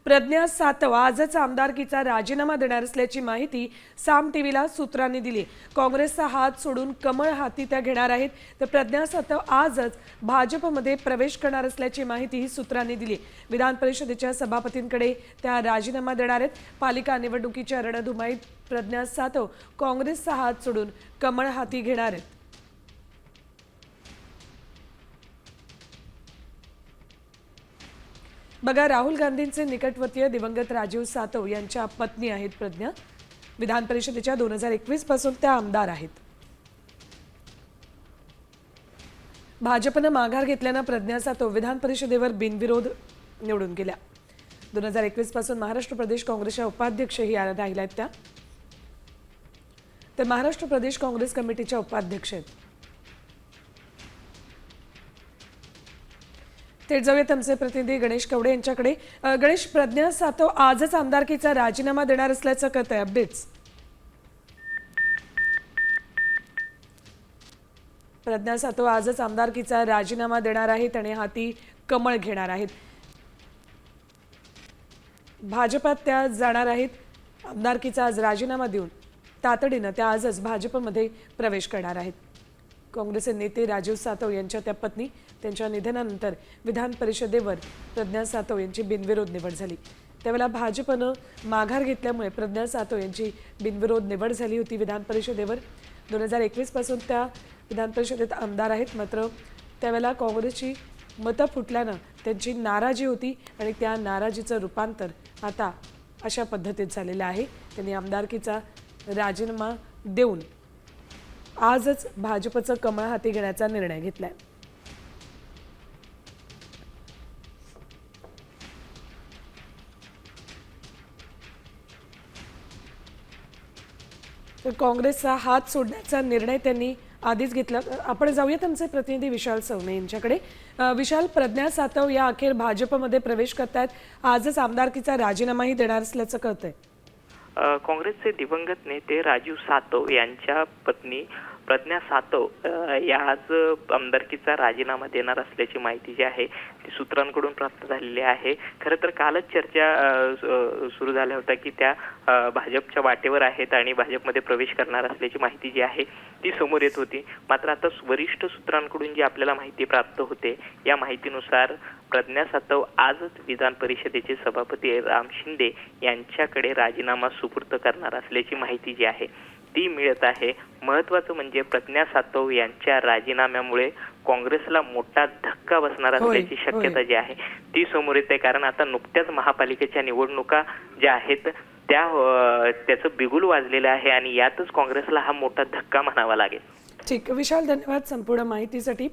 प्रज्ञा सातव आजच आमदारकीचा राजीनामा देणार असल्याची माहिती साम टीव्हीला सूत्रांनी दिली। काँग्रेसचा हात सोडून कमळ हाती त्या घेणार आहेत। तर प्रज्ञा सातव आजच भाजपमध्ये प्रवेश करणार असल्याची माहिती सूत्रांनी दिली। विधान परिषदेच्या सभापतींकडे त्या राजीनामा देणार आहेत। पालिका निवडणुकीच्या रणधुमाळीत प्रज्ञा सातव काँग्रेसचा हात सोडून कमळ हाती घेणार आहेत। बघा, राहुल गांधींचे निकटवर्तीय दिवंगत राजीव सातव यांच्या पत्नी आहेत प्रज्ञा। विधान परिषदेच्या 2021 पासून त्या आमदार आहेत। भाजपने माघार घेतल्याने प्रज्ञा सातव विधान परिषदेवर बिनविरोध निवडून गेल्या। 2021 पासून महाराष्ट्र प्रदेश काँग्रेसच्या उपाध्यक्षही राहिल्या आहेत त्या। तर महाराष्ट्र प्रदेश काँग्रेस कमिटीच्या उपाध्यक्ष आहेत। थेट जाऊयात आमचे प्रतिनिधी गणेश कवडे यांच्याकडे। गणेश, प्रज्ञा सातव आजच आमदारकीचा राजीनामा देणार असल्याचं कळतंय, अपडेट्स? प्रज्ञा सातव आजच आमदारकीचा राजीनामा देणार आहेत आणि हाती कमळ घेणार आहेत। भाजपात त्या जाणार आहेत। आमदारकीचा आज राजीनामा देऊन तातडीनं त्या आजच भाजपमध्ये प्रवेश करणार आहेत। काँग्रेसचे नेते राजीव सातव यांच्या त्या पत्नी त्यांच्या निधनानंतर विधान परिषदेवर प्रज्ञा सातव यांची बिनविरोध निवड झाली। त्यावेळेला भाजपनं माघार घेतल्यामुळे प्रज्ञा सातव यांची बिनविरोध निवड झाली होती विधान परिषदेवर। 2021 पासून त्या विधान परिषदेत आमदार आहेत। मात्र त्यावेळेला काँग्रेसची मतं फुटल्यानं त्यांची नाराजी होती आणि त्या नाराजीचं रूपांतर आता अशा पद्धतीत झालेलं आहे। त्यांनी आमदारकीचा राजीनामा देऊन आजच भाजपचं कमळ हाती घेण्याचा निर्णय घेतलाय। तर काँग्रेसचा हात सोडण्याचा निर्णय त्यांनी आधीच घेतला। आपण जाऊयात आमचे प्रतिनिधी विशाल सवणे यांच्याकडे। विशाल, प्रज्ञा सातव या अखेर भाजपमध्ये प्रवेश करतायत, आजच आमदारकीचा राजीनामाही देणार असल्याचं कळतंय। काँग्रेसचे दिवंगत नेते राजीव सातव यांच्या पत्नी प्रज्ञा सातव या आज आमदारकीचा राजीनामा देणार असल्याची माहिती जी आहे ती सूत्रांकडून प्राप्त झालेली आहे। खरं तर कालच चर्चा सुरू झाल्या होत्या की त्या भाजपच्या वाटेवर आहेत आणि भाजपमध्ये प्रवेश करणार असल्याची माहिती जी आहे ती समोर येत होती। मात्र आता वरिष्ठ सूत्रांकडून जी आपल्याला माहिती प्राप्त होते या माहितीनुसार प्रज्ञा सातव आजच विधान परिषदेचे सभापती राम शिंदे यांच्याकडे राजीनामा सुपूर्द करणार असल्याची माहिती जी आहे ती मिळत आहे। महत्त्वाचं म्हणजे प्रज्ञा सातव यांच्या राजीनाम्यामुळे काँग्रेसला मोठा धक्का बसणार असल्याची शक्यता जी आहे ती समोर येते। कारण आता नुकत्याच महापालिकेच्या निवडणुका ज्या आहेत त्याचं बिगुल वाजलेलं आहे आणि यातच काँग्रेसला हा मोठा धक्का म्हणावा लागेल। ठीक, विशाल, धन्यवाद संपूर्ण माहितीसाठी।